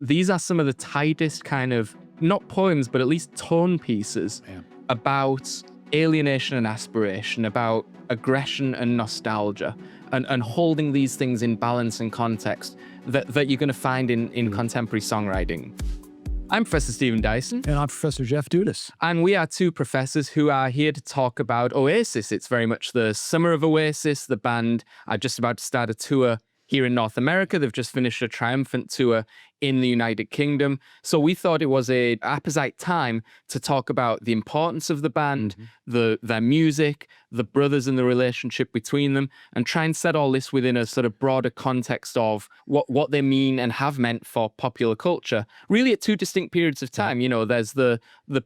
these are some of the tightest kind of, not poems, but at least tone pieces about alienation and aspiration, about aggression and nostalgia, and holding these things in balance and context that you're going to find in contemporary songwriting. I'm Professor Stephen Dyson. And I'm Professor Jeff Dudas. And we are two professors who are here to talk about Oasis. It's very much the summer of Oasis. The band are just about to start a tour here in North America. They've just finished a triumphant tour in the United Kingdom. So we thought it was a apposite time to talk about the importance of the band, their music, the brothers and the relationship between them, and try and set all this within a sort of broader context of what they mean and have meant for popular culture, really at two distinct periods of time. You know, there's the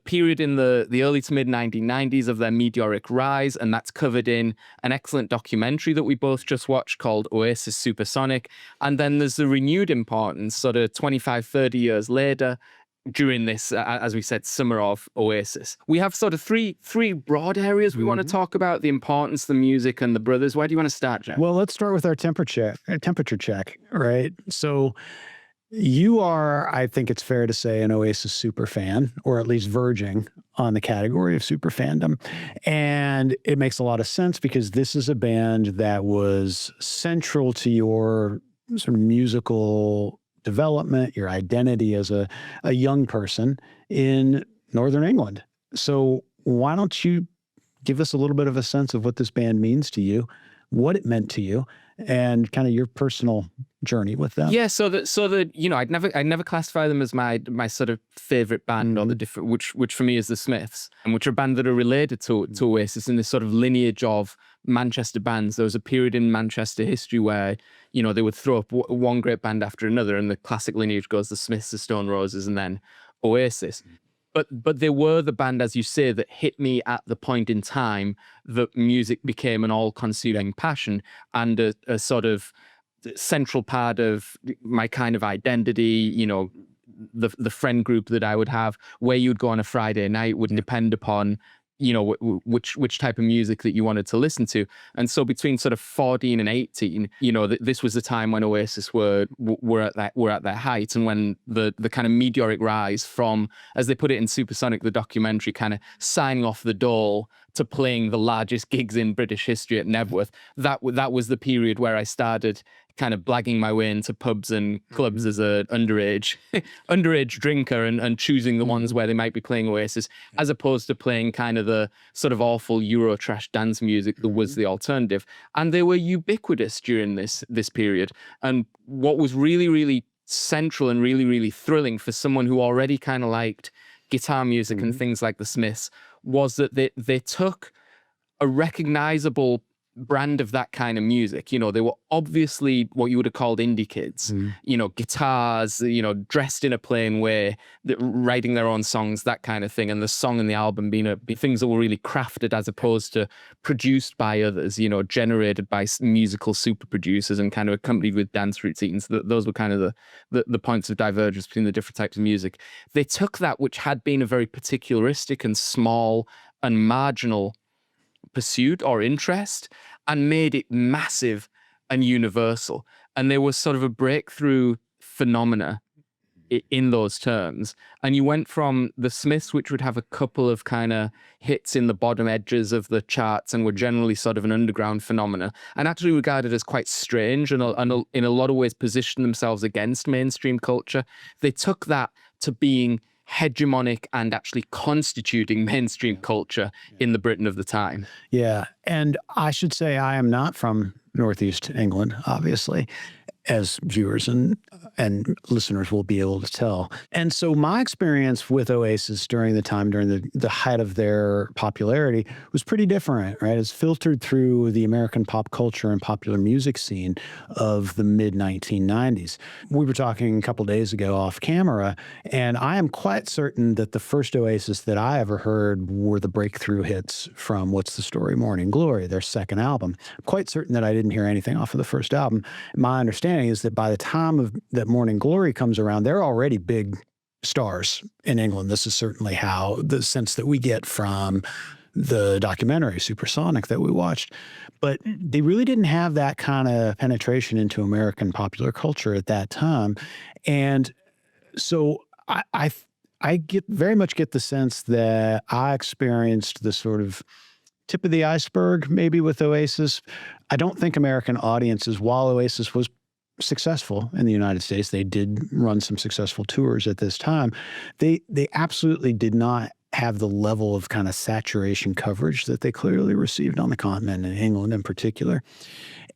period in the early to mid 1990s of their meteoric rise, and that's covered in an excellent documentary that we both just watched called Oasis Supersonic. And then there's the renewed importance sort of 25, 30 years later, during this, as we said, summer of Oasis. We have sort of three broad areas we want to talk about: the importance, the music, and the brothers. Where do you want to start, Jeff? Well, let's start with our temperature check, right? So you are, I think it's fair to say, an Oasis super fan, or at least verging on the category of super fandom. And it makes a lot of sense because this is a band that was central to your sort of musical development, your identity as a young person in Northern England. So why don't you give us a little bit of a sense of what this band means to you, what it meant to you, and kind of your personal journey with them? Yeah, so that you know, I'd never classify them as my sort of favorite band or the different, which for me is the Smiths, and which are a band that are related to Oasis in this sort of lineage of Manchester bands. There was a period in Manchester history where, you know, they would throw up one great band after another, and the classic lineage goes the Smiths, the Stone Roses, and then Oasis. But they were the band, as you say, that hit me at the point in time that music became an all-consuming passion and a sort of central part of my kind of identity. You know, the friend group that I would have, where you'd go on a Friday night would depend upon, you know, which type of music that you wanted to listen to. And so between sort of 14 and 18, you know, this was the time when Oasis were at their height, and when the kind of meteoric rise from, as they put it in Supersonic, the documentary, kind of signing off the door to playing the largest gigs in British history at Nebworth. That was the period where I started kind of blagging my way into pubs and clubs as a underage drinker, and choosing the ones where they might be playing Oasis, as opposed to playing kind of the sort of awful Eurotrash dance music that was the alternative. And they were ubiquitous during this period. And what was really, really central and really, really thrilling for someone who already kind of liked guitar music and things like the Smiths was that they took a recognizable brand of that kind of music. You know, they were obviously what you would have called indie kids, you know, guitars, you know, dressed in a plain way, writing their own songs, that kind of thing. And the song and the album being things that were really crafted as opposed to produced by others, you know, generated by musical super producers and kind of accompanied with dance routines. Those were kind of the points of divergence between the different types of music. They took that, which had been a very particularistic and small and marginal pursuit or interest, and made it massive and universal. And there was sort of a breakthrough phenomena in those terms. And you went from the Smiths, which would have a couple of kind of hits in the bottom edges of the charts and were generally sort of an underground phenomena, and actually regarded as quite strange and in a lot of ways positioned themselves against mainstream culture. They took that to being hegemonic and actually constituting mainstream culture in the Britain of the time. Yeah. And I should say I am not from Northeast England, obviously, as viewers and listeners will be able to tell. And so my experience with Oasis during the height of their popularity was pretty different, right? It's filtered through the American pop culture and popular music scene of the mid-1990s. We were talking a couple days ago off camera, and I am quite certain that the first Oasis that I ever heard were the breakthrough hits from What's the Story, Morning Glory, their second album. I'm quite certain that I didn't hear anything off of the first album. My understanding is that by the time that Morning Glory comes around, they're already big stars in England. This is certainly how the sense that we get from the documentary Supersonic that we watched. But they really didn't have that kind of penetration into American popular culture at that time. And So I get very much get the sense that I experienced the sort of tip of the iceberg maybe with Oasis. I don't think American audiences, while Oasis was successful in the United States, they did run some successful tours at this time. They absolutely did not have the level of kind of saturation coverage that they clearly received on the continent, in England in particular.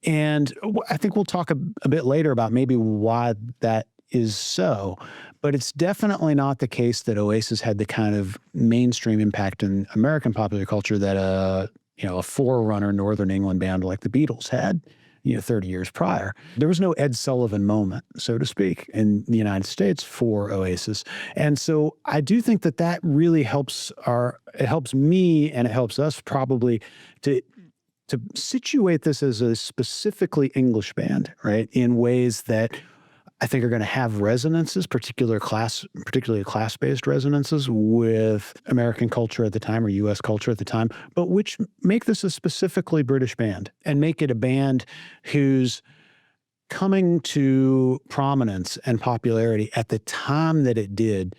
And I think we'll talk a bit later about maybe why that is so, but it's definitely not the case that Oasis had the kind of mainstream impact in American popular culture that a forerunner Northern England band like the Beatles had, 30 years prior. There was no Ed Sullivan moment, so to speak, in the United States for Oasis. And so I do think that really helps me and it helps us probably to situate this as a specifically English band, right? In ways that I think are going to have resonances, particularly class-based resonances with American culture at the time or U.S. culture at the time, but which make this a specifically British band and make it a band whose coming to prominence and popularity at the time that it did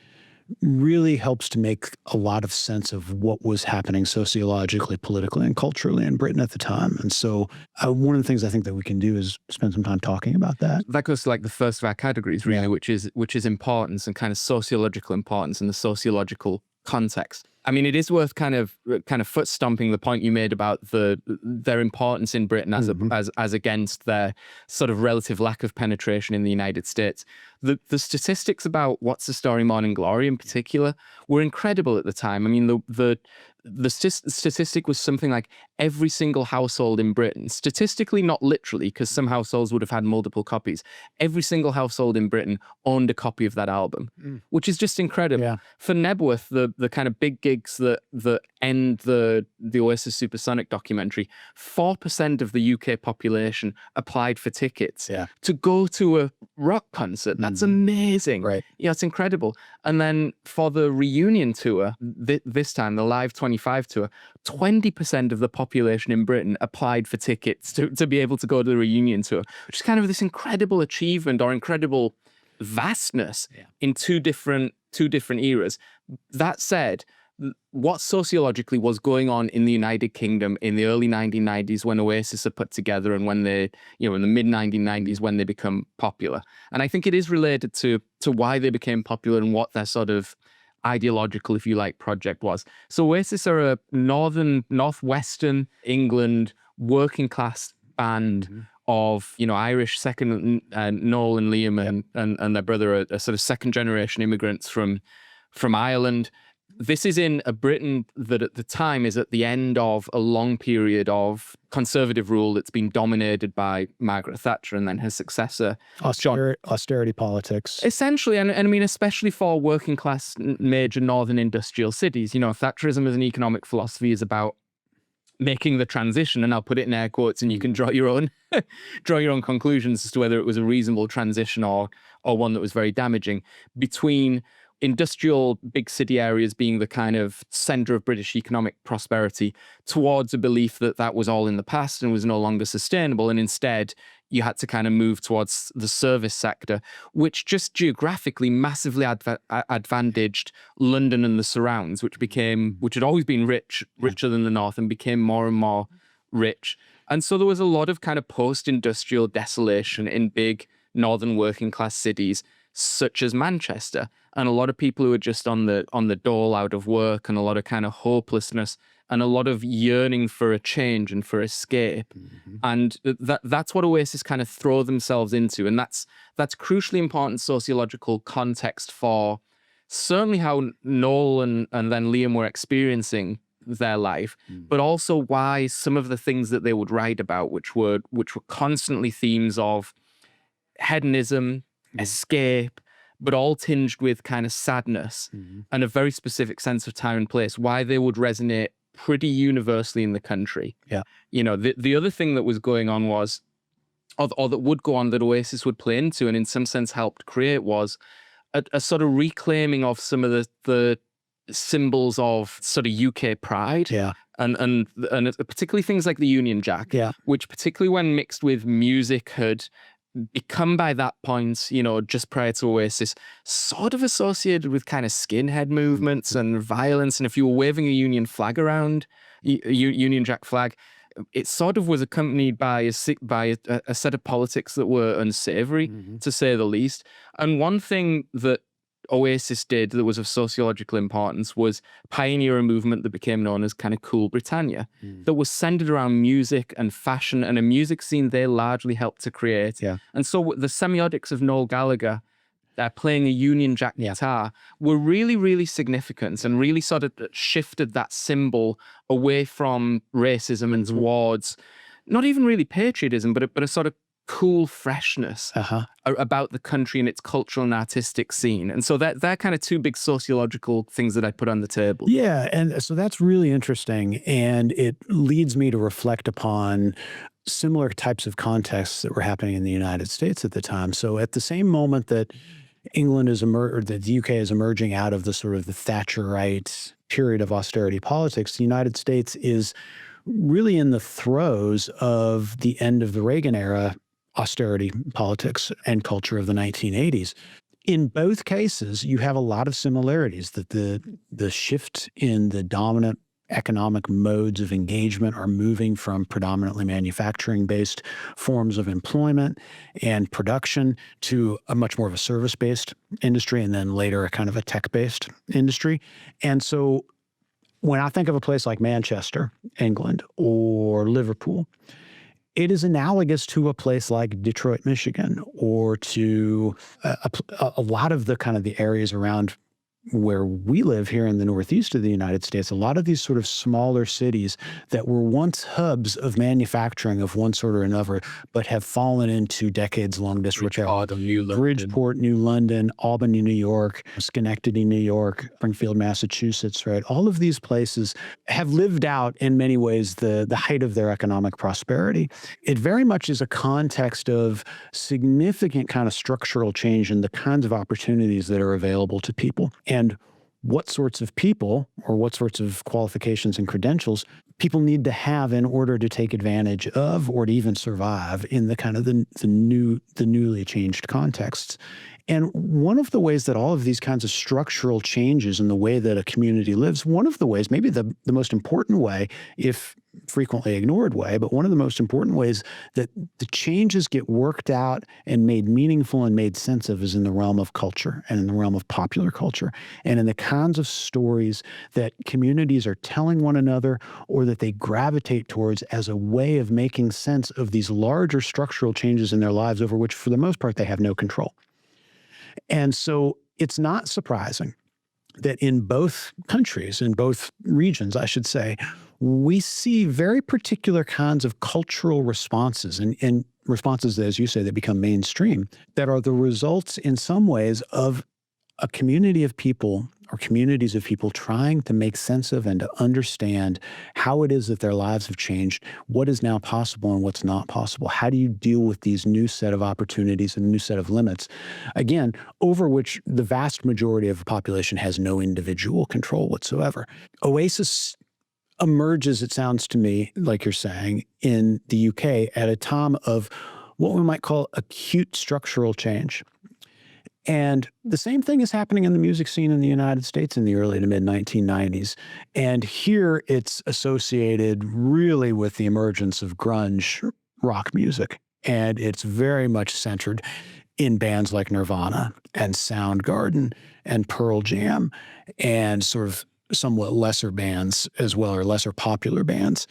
really helps to make a lot of sense of what was happening sociologically, politically, and culturally in Britain at the time. And so one of the things I think that we can do is spend some time talking about that. That goes to like the first of our categories, really, which is importance and kind of sociological importance and the sociological context. I mean, it is worth kind of foot stomping the point you made about their importance in Britain as against their sort of relative lack of penetration in the United States. The statistics about What's the Story, Morning Glory in particular were incredible at the time. I mean, the statistic was something like every single household in Britain, statistically, not literally, because some households would have had multiple copies. Every single household in Britain owned a copy of that album, which is just incredible. Yeah. For Nebworth, the kind of big gigs that end the Oasis Supersonic documentary, 4% of the UK population applied for tickets to go to a rock concert. That's amazing. Right. Yeah, it's incredible. And then for the reunion tour, this time, the Live 25 tour, 20% of the population in Britain applied for tickets to be able to go to the reunion tour, which is kind of this incredible achievement or incredible vastness in two different eras. That said, what sociologically was going on in the United Kingdom in the early 1990s when Oasis are put together and when they, in the mid 1990s when they become popular. And I think it is related to why they became popular and what their sort of ideological, if you like, project was. So Oasis are a northwestern England working class band of, Irish second, Noel and Liam and their brother are sort of second generation immigrants from Ireland. This is in a Britain that at the time is at the end of a long period of conservative rule that's been dominated by Margaret Thatcher and then her successor. Austerity politics. Essentially, and I mean, especially for working class major northern industrial cities, Thatcherism as an economic philosophy is about making the transition, and I'll put it in air quotes, and you can draw your own conclusions as to whether it was a reasonable transition or one that was very damaging, between industrial big city areas being the kind of center of British economic prosperity towards a belief that was all in the past and was no longer sustainable. And instead, you had to kind of move towards the service sector, which just geographically massively advantaged London and the surrounds, which had always been richer than the North, and became more and more rich. And so there was a lot of kind of post-industrial desolation in big northern working class cities, such as Manchester, and a lot of people who are just on the dole out of work, and a lot of kind of hopelessness and a lot of yearning for a change and for escape. And that's what Oasis kind of throw themselves into. And that's crucially important sociological context for certainly how Noel and then Liam were experiencing their life, but also why some of the things that they would write about, which were constantly themes of hedonism, escape, but all tinged with kind of sadness and a very specific sense of time and place, why they would resonate pretty universally in the country. Yeah. The other thing that was going on was, or that would go on, that Oasis would play into and in some sense helped create, was a sort of reclaiming of some of the symbols of sort of UK pride. Yeah. And particularly things like the Union Jack, which particularly when mixed with music had become by that point, just prior to Oasis, sort of associated with kind of skinhead movements and violence. And if you were waving a Union flag around, Union Jack flag, it sort of was accompanied by a set of politics that were unsavory, to say the least. And one thing that Oasis did that was of sociological importance was pioneer a movement that became known as kind of Cool Britannia, that was centered around music and fashion and a music scene they largely helped to create. Yeah. And so the semiotics of Noel Gallagher playing a Union Jack guitar were really, really significant and really sort of shifted that symbol away from racism and towards not even really patriotism, but a sort of cool freshness about the country and its cultural and artistic scene. And so they're kind of two big sociological things that I put on the table. Yeah, and so that's really interesting, and it leads me to reflect upon similar types of contexts that were happening in the United States at the time. So at the same moment that England is or that the UK is emerging out of the sort of the Thatcherite period of austerity politics, the United States is really in the throes of the end of the Reagan era austerity politics and culture of the 1980s. In both cases, you have a lot of similarities, that the shift in the dominant economic modes of engagement are moving from predominantly manufacturing-based forms of employment and production to a much more of a service-based industry, and then later a kind of a tech-based industry. And so when I think of a place like Manchester, England, or Liverpool, it is analogous to a place like Detroit, Michigan, or to a lot of the kind of the areas around where we live here in the Northeast of the United States. A lot of these sort of smaller cities that were once hubs of manufacturing of one sort or another, but have fallen into decades-long disrepair. Bridgeport, New London, Albany, New York, Schenectady, New York, Springfield, Massachusetts, right? All of these places have lived out in many ways the height of their economic prosperity. It very much is a context of significant kind of structural change in the kinds of opportunities that are available to people. And what sorts of people or what sorts of qualifications and credentials people need to have in order to take advantage of or to even survive in the kind of the newly changed contexts. And one of the ways that all of these kinds of structural changes in the way that a community lives, one of the ways, maybe the most important way, if frequently ignored way, but one of the most important ways that the changes get worked out and made meaningful and made sense of is in the realm of culture and in the realm of popular culture and in the kinds of stories that communities are telling one another or that they gravitate towards as a way of making sense of these larger structural changes in their lives over which, for the most part, they have no control. And so it's not surprising that in both countries, in both regions, I should say, we see very particular kinds of cultural responses and responses, that, as you say, that become mainstream, that are the results in some ways of a community of people or communities of people trying to make sense of and to understand how it is that their lives have changed, what is now possible and what's not possible. How do you deal with these new set of opportunities and new set of limits, again, over which the vast majority of the population has no individual control whatsoever. Oasis emerges, it sounds to me, like you're saying, in the UK at a time of what we might call acute structural change. And the same thing is happening in the music scene in the United States in the early to mid-1990s. And here it's associated really with the emergence of grunge rock music. And it's very much centered in bands like Nirvana and Soundgarden and Pearl Jam and sort of somewhat lesser bands as well, or lesser popular bands.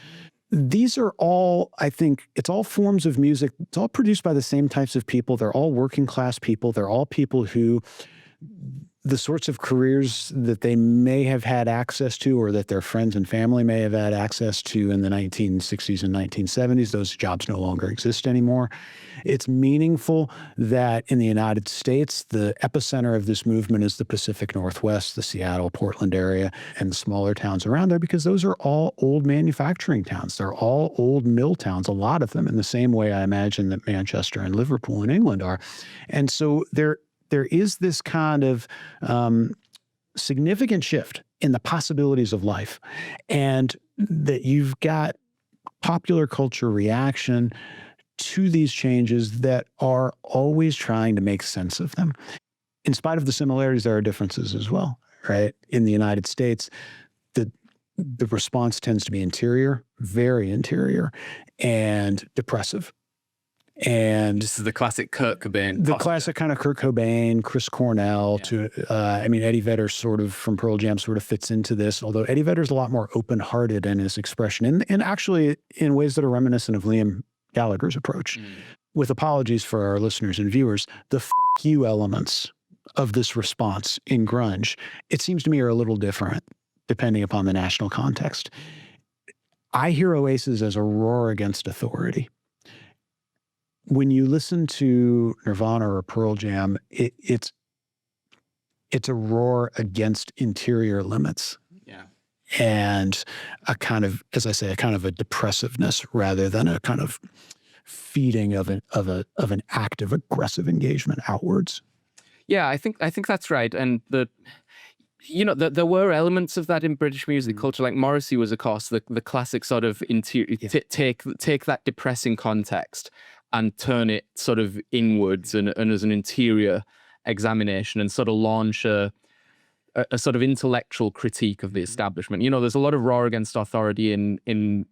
These are all, I think, it's all forms of music. It's all produced by the same types of people. They're all working class people. They're all people who the sorts of careers that they may have had access to or that their friends and family may have had access to in the 1960s and 1970s, those jobs no longer exist anymore. It's meaningful that in the United States, the epicenter of this movement is the Pacific Northwest, the Seattle, Portland area, and the smaller towns around there, because those are all old manufacturing towns. They're all old mill towns, a lot of them, in the same way I imagine that Manchester and Liverpool and England are. And so there is this kind of significant shift in the possibilities of life, and that you've got popular culture reaction to these changes that are always trying to make sense of them. In spite of the similarities, there are differences as well, right? In the United States, the response tends to be interior, very interior, and depressive. And this is the classic Kurt Cobain. The classic kind of Kurt Cobain, Chris Cornell. I mean, Eddie Vedder sort of from Pearl Jam sort of fits into this, although Eddie Vedder's a lot more open-hearted in his expression, and actually in ways that are reminiscent of Liam Gallagher's approach. With apologies for our listeners and viewers, the "f*** you" elements of this response in grunge, it seems to me, are a little different depending upon the national context. I hear Oasis as a roar against authority. When you listen to Nirvana or Pearl Jam, it's a roar against interior limits. Yeah. And a kind of, as I say, a kind of a depressiveness rather than a kind of feeding of an active, aggressive engagement outwards. Yeah, I think that's right. And there were elements of that in British music culture. Like Morrissey was, of course, the classic sort of interior. Take that depressing context and turn it sort of inwards and as an interior examination, and sort of launch a sort of intellectual critique of the establishment. There's a lot of roar against authority in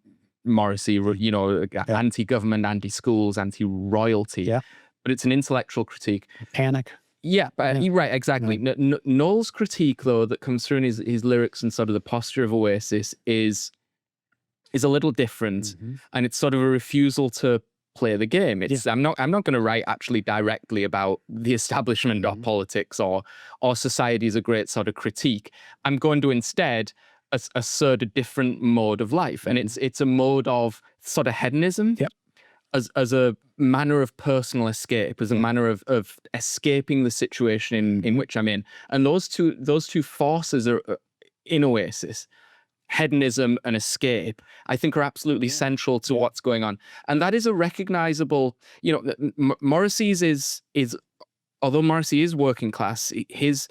Morrissey. Anti-government, anti-schools, anti-royalty. Yeah. But it's an intellectual critique. Panic. Yeah, but right, exactly. Yeah. Noel's critique, though, that comes through in his lyrics and sort of the posture of Oasis is a little different, and it's sort of a refusal to play the game. I'm not going to write actually directly about the establishment or politics or society as a great sort of critique. I'm going to instead assert a different mode of life, and it's a mode of sort of hedonism. Yep. As a manner of personal escape, as a manner of escaping the situation in which I'm in. And those two forces are in Oasis, hedonism and escape, I think are absolutely central to what's going on. And that is a recognizable, Morrissey's is although Morrissey is working class, his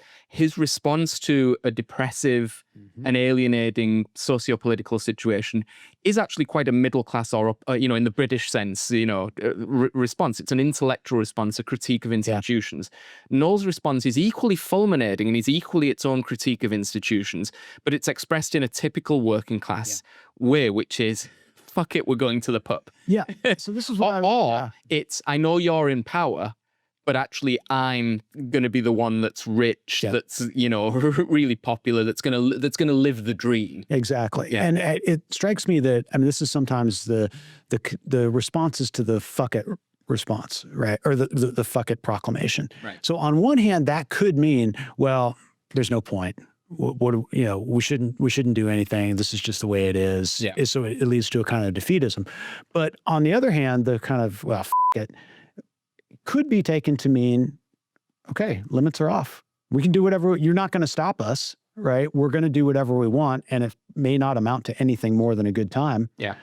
response to a depressive and alienating socio-political situation is actually quite a middle class or in the British sense, response. It's an intellectual response, a critique of institutions. Noel's response is equally fulminating and is equally its own critique of institutions, but it's expressed in a typical working class way, which is, fuck it, we're going to the pub. Yeah. So this is what it's, I know you're in power, but actually I'm going to be the one that's rich, that's, really popular, that's going to live the dream. Exactly. Yeah. And it strikes me that, I mean, this is sometimes the responses to the fuck it response, right? Or the fuck it proclamation. Right. So on one hand, that could mean, well, there's no point. We shouldn't do anything. This is just the way it is. Yeah. So it leads to a kind of defeatism. But on the other hand, the kind of, well, fuck it, could be taken to mean, okay, limits are off. We can do whatever. You're not going to stop us, right? We're going to do whatever we want, and it may not amount to anything more than a good time. Yeah.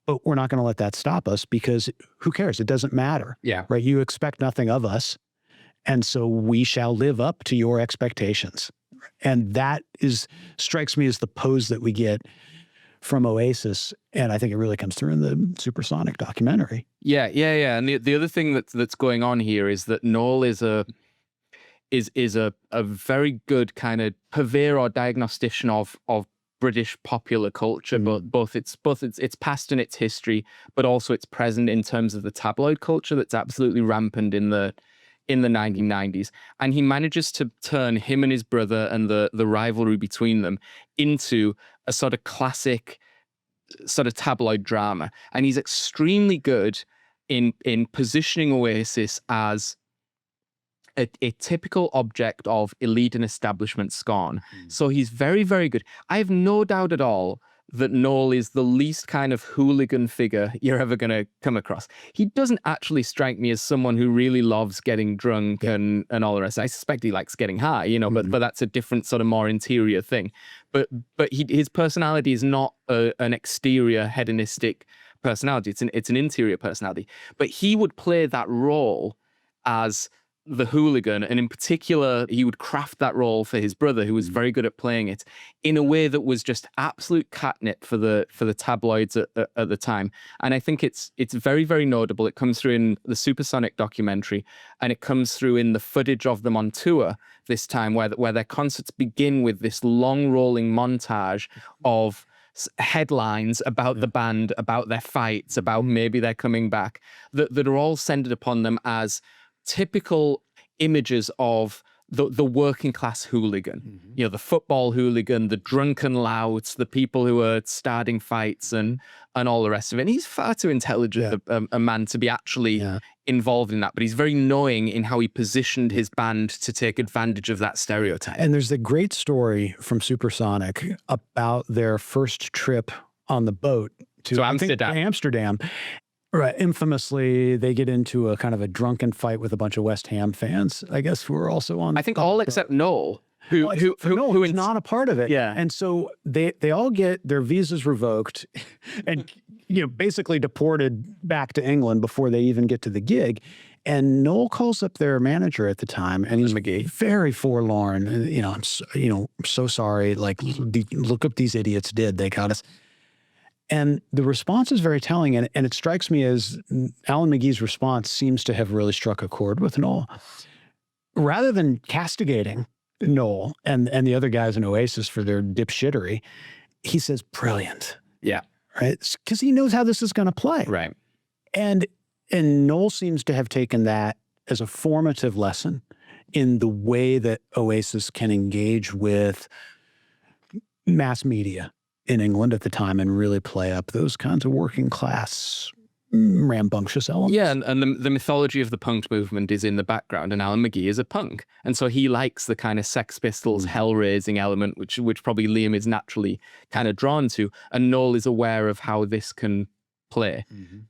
But we're not going to let that stop us, because who cares? It doesn't matter. Yeah. Right? You expect nothing of us, and so we shall live up to your expectations. And that strikes me as the pose that we get from Oasis, and I think it really comes through in the Supersonic documentary. Yeah. And the other thing that's going on here is that Noel is a very good kind of purveyor or diagnostician of British popular culture, but both its past and its history, but also its present in terms of the tabloid culture that's absolutely rampant in the 1990s. And he manages to turn him and his brother and the rivalry between them into a sort of classic sort of tabloid drama. And he's extremely good in positioning Oasis as a typical object of elite and establishment scorn. So he's very, very good. I have no doubt at all that Noel is the least kind of hooligan figure you're ever going to come across. He doesn't actually strike me as someone who really loves getting drunk and all the rest. I suspect he likes getting high, but that's a different sort of more interior thing. But his personality is not an exterior hedonistic personality. It's an interior personality. But he would play that role as the hooligan, and in particular, he would craft that role for his brother, who was very good at playing it, in a way that was just absolute catnip for the tabloids at the time. And I think it's very, very notable. It comes through in the Supersonic documentary, and it comes through in the footage of them on tour this time, where their concerts begin with this long rolling montage of headlines about the band, about their fights, about maybe they're coming back, that are all centered upon them as typical images of the working class hooligan, you know, the football hooligan, the drunken louts, the people who are starting fights and all the rest of it. And he's far too intelligent a man to be actually involved in that, but he's very knowing in how he positioned his band to take advantage of that stereotype. And there's a great story from Supersonic about their first trip on the boat to Amsterdam. Right. Infamously, they get into a kind of a drunken fight with a bunch of West Ham fans, I guess, who are also on. I think all except Noel, who's not a part of it. Yeah. And so they all get their visas revoked and, you know, basically deported back to England before they even get to the gig. And Noel calls up their manager at the time, and he's very forlorn. And, you know, I'm so sorry. Like, look what these idiots did. They got us. And the response is very telling, and it strikes me as Alan McGee's response seems to have really struck a chord with Noel. Rather than castigating Noel and the other guys in Oasis for their dipshittery, he says, brilliant. Yeah. Right? Because he knows how this is going to play. Right. And Noel seems to have taken that as a formative lesson in the way that Oasis can engage with mass media in England at the time and really play up those kinds of working class rambunctious elements. Yeah, and the mythology of the punk movement is in the background, and Alan McGee is a punk. And so he likes the kind of Sex Pistols, hell-raising element, which probably Liam is naturally kind of drawn to, and Noel is aware of how this can play.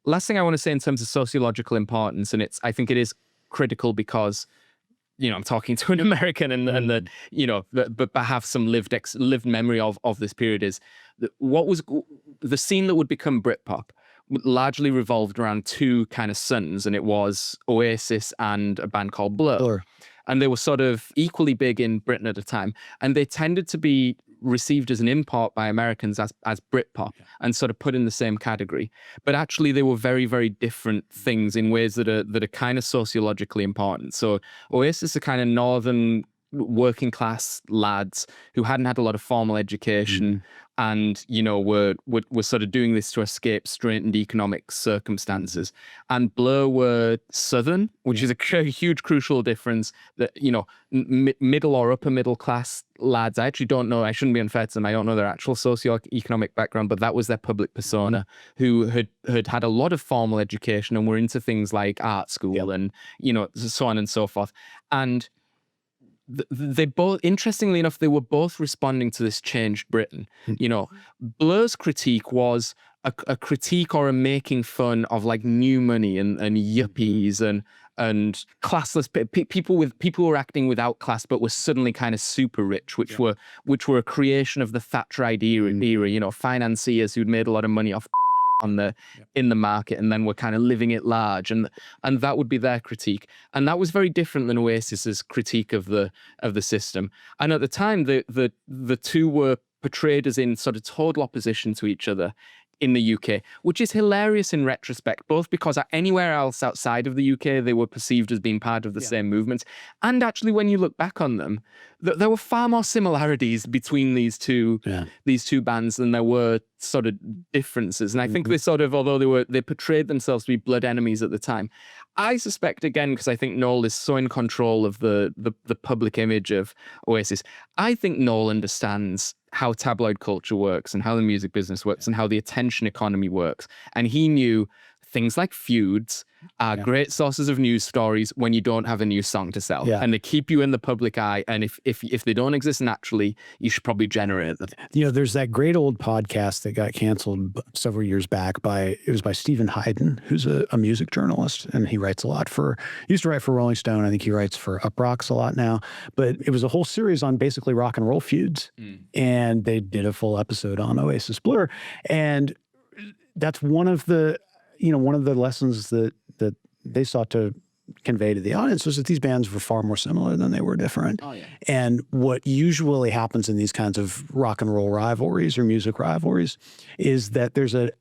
Last thing I want to say in terms of sociological importance, and I think it is critical because, you know, I'm talking to an American and that, you know, but have some lived memory of this period, is that what was the scene that would become Britpop largely revolved around two kind of sons, and it was Oasis and a band called Blur. And they were sort of equally big in Britain at the time, and they tended to be received as an import by Americans as Britpop and sort of put in the same category. But actually they were very, very different things in ways that are kind of sociologically important. So Oasis are kind of northern working class lads who hadn't had a lot of formal education and, you know, were sort of doing this to escape straitened economic circumstances. And Blur were southern, which is a huge crucial difference, that, you know, middle or upper middle class lads. I actually don't know, I shouldn't be unfair to them, I don't know their actual socioeconomic background, but that was their public persona, who had a lot of formal education and were into things like art school and, you know, so on and so forth. And they both, interestingly enough, they were both responding to this changed Britain. You know, Blur's critique was a critique or a making fun of like new money and yuppies and classless people who were acting without class but were suddenly kind of super rich, which were a creation of the Thatcherite era. You know, financiers who'd made a lot of money off in the market and then were kind of living it large, and that would be their critique. And that was very different than Oasis's critique of the system. And at the time, the two were portrayed as in sort of total opposition to each other in the UK, which is hilarious in retrospect, both because anywhere else outside of the UK, they were perceived as being part of the same movement. And actually, when you look back on them, there were far more similarities between these two bands than there were sort of differences. And I think they sort of, although they portrayed themselves to be blood enemies at the time, I suspect, again, because I think Noel is so in control of the public image of Oasis, I think Noel understands how tabloid culture works and how the music business works and how the attention economy works. And he knew things like feuds are great sources of news stories when you don't have a new song to sell. And they keep you in the public eye. And if they don't exist naturally, you should probably generate them. You know, there's that great old podcast that got canceled several years back it was by Stephen Hayden, who's a music journalist. And he writes a lot he used to write for Rolling Stone. I think he writes for Up Rocks a lot now. But it was a whole series on basically rock and roll feuds. And they did a full episode on Oasis Blur. And that's one of the lessons that they sought to convey to the audience was that these bands were far more similar than they were different. Oh, yeah. And what usually happens in these kinds of rock and roll rivalries or music rivalries is that there's a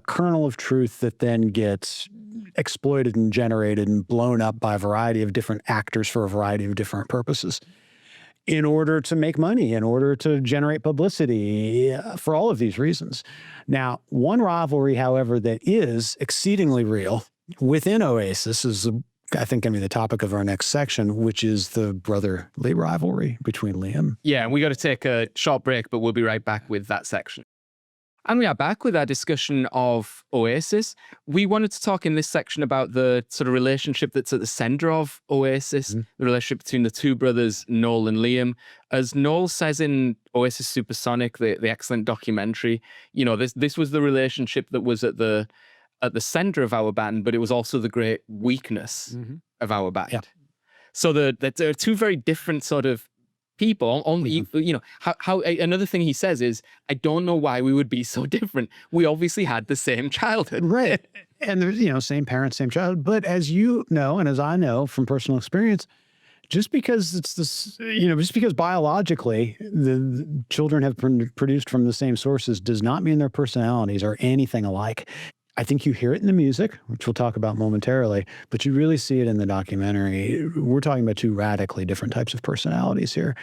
kernel of truth that then gets exploited and generated and blown up by a variety of different actors for a variety of different purposes in order to make money, in order to generate publicity, for all of these reasons. Now, one rivalry, however, that is exceedingly real within Oasis is, I think, going to be the topic of our next section, which is the brotherly rivalry between Liam. Yeah, we got to take a short break, but we'll be right back with that section. And we are back with our discussion of Oasis. We wanted to talk in this section about the sort of relationship that's at the center of Oasis, the relationship between the two brothers, Noel and Liam. As Noel says in Oasis Supersonic, the excellent documentary, you know, this was the relationship that was at the center of our band, but it was also the great weakness of our band. Yeah. So there are two very different sort of people. Only, you know, how another thing he says is, I don't know why we would be so different. We obviously had the same childhood. Right. And there's, you know, same parents, same child. But as you know, and as I know from personal experience, just because it's this, you know, just because biologically the children have produced from the same sources does not mean their personalities are anything alike. I think you hear it in the music, which we'll talk about momentarily, but you really see it in the documentary. We're talking about two radically different types of personalities here.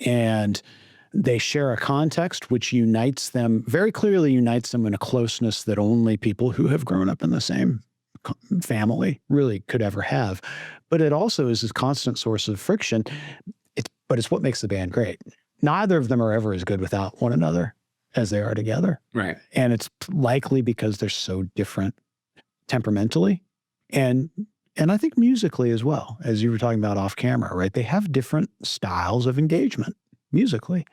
And they share a context which unites them, very clearly unites them in a closeness that only people who have grown up in the same family really could ever have. But it also is this constant source of friction. But it's what makes the band great. Neither of them are ever as good without one another as they are together. Right. And it's likely because they're so different temperamentally and I think musically as well, as you were talking about off camera, right? They have different styles of engagement musically.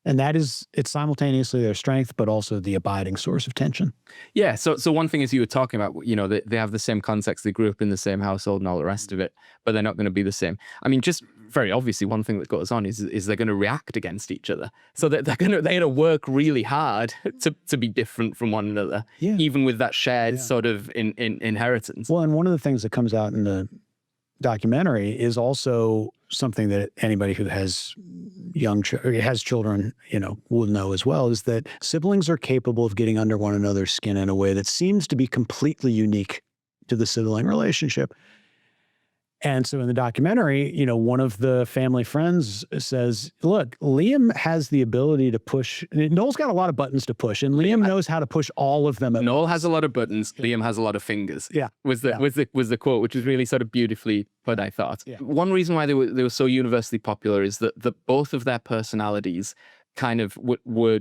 And that is, it's simultaneously their strength, but also the abiding source of tension. Yeah. So one thing is, you were talking about, you know, they have the same context, they grew up in the same household and all the rest of it, but they're not going to be the same. I mean, just very obviously, one thing that goes on is they're going to react against each other. So they're going to work really hard to be different from one another, even with that shared sort of inheritance. Well, and one of the things that comes out in the documentary is also something that anybody who has has children, you know, will know as well, is that siblings are capable of getting under one another's skin in a way that seems to be completely unique to the sibling relationship. And so in the documentary, you know, one of the family friends says, look, Liam has the ability to push. Noel's got a lot of buttons to push, and Liam knows how to push all of them. Noel has a lot of buttons. Liam has a lot of fingers. Yeah. Was the quote, which was really sort of beautifully put, I thought. Yeah. One reason why they were so universally popular is that both of their personalities kind of were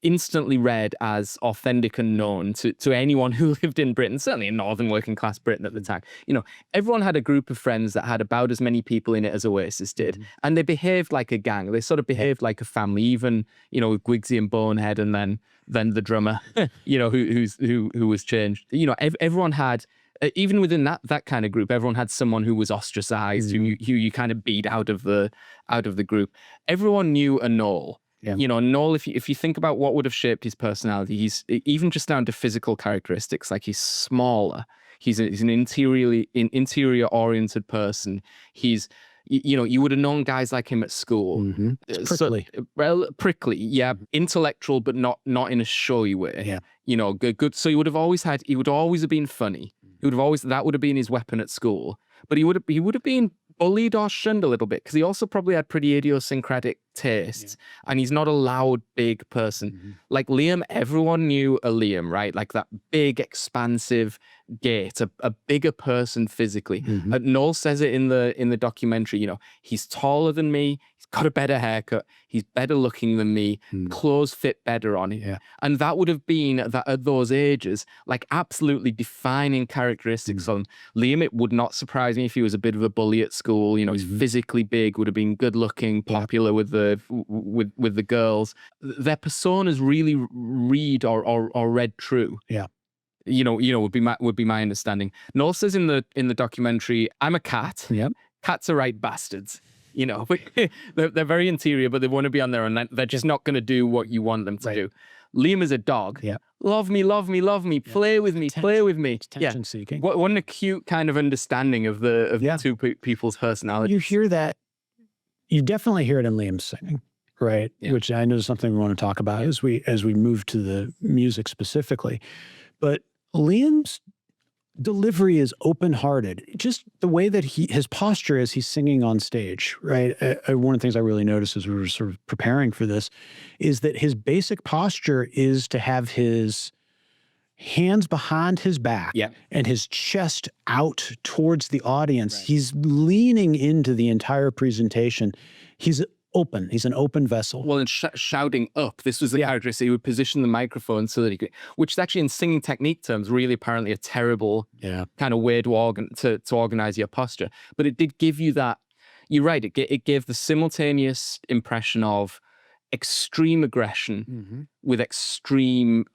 instantly read as authentic and known to anyone who lived in Britain, certainly in northern working class Britain at the time. You know, everyone had a group of friends that had about as many people in it as Oasis did. And they behaved like a gang. They sort of behaved like a family, even, you know, with Gwigsy and Bonehead, and then the drummer, you know, who was changed. You know, everyone had, even within that kind of group, everyone had someone who was ostracized, who you kind of beat out of the group. Everyone knew a Noel. Yeah. You know, Noel, if you think about what would have shaped his personality, he's even just down to physical characteristics, like he's smaller. He's an interior oriented person. He's, you know, you would have known guys like him at school. It's prickly. Prickly, yeah. Intellectual, but not in a showy way. Yeah. You know, good. So he would always have been funny. That would have been his weapon at school. But he would have been bullied or shunned a little bit, because he also probably had pretty idiosyncratic tastes, and he's not a loud, big person. Like Liam, everyone knew a Liam, right? Like that big, expansive gait, a bigger person physically. Noel says it in the documentary, you know, he's taller than me, he's got a better haircut, he's better looking than me, clothes fit better on him. Yeah. And that would have been, at those ages, like absolutely defining characteristics on Liam. It would not surprise me if he was a bit of a bully at school. You know, he's physically big, would have been good looking, popular with the girls. Their personas really read or read true. Yeah. You know, would be my understanding. Noel says in the documentary, I'm a cat. Yep. Cats are right bastards. You know, they're very interior, but they want to be on their own. They're just not going to do what you want them to do. Liam is a dog. Yeah. Love me, love me, love me. Play with me, play with me. Attention seeking. What an acute kind of understanding of the two people's personalities. You hear that. You definitely hear it in Liam's singing, right? Yeah. Which I know is something we want to talk about as we move to the music specifically. But Liam's delivery is open-hearted. Just the way that his posture as he's singing on stage, right? One of the things I really noticed as we were sort of preparing for this is that his basic posture is to have his hands behind his back and his chest out towards the audience. Right. He's leaning into the entire presentation. He's open. He's an open vessel. Well, and shouting up. This was the characteristic. He would position the microphone so that he could, which is actually in singing technique terms, really apparently a terrible kind of way to organize your posture. But it did give you that, you're right, it gave the simultaneous impression of extreme aggression with extreme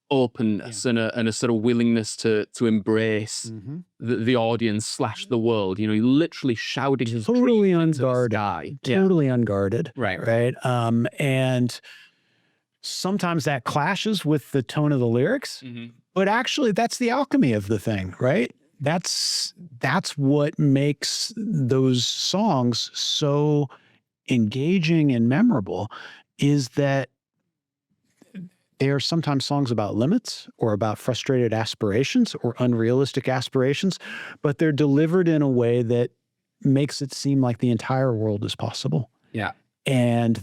openness and a sort of willingness to embrace the audience / the world. You know, literally shouting his totally unguarded, totally unguarded, right. And sometimes that clashes with the tone of the lyrics, but actually that's the alchemy of the thing, right? That's what makes those songs so engaging and memorable, is that they are sometimes songs about limits or about frustrated aspirations or unrealistic aspirations, but they're delivered in a way that makes it seem like the entire world is possible. Yeah. And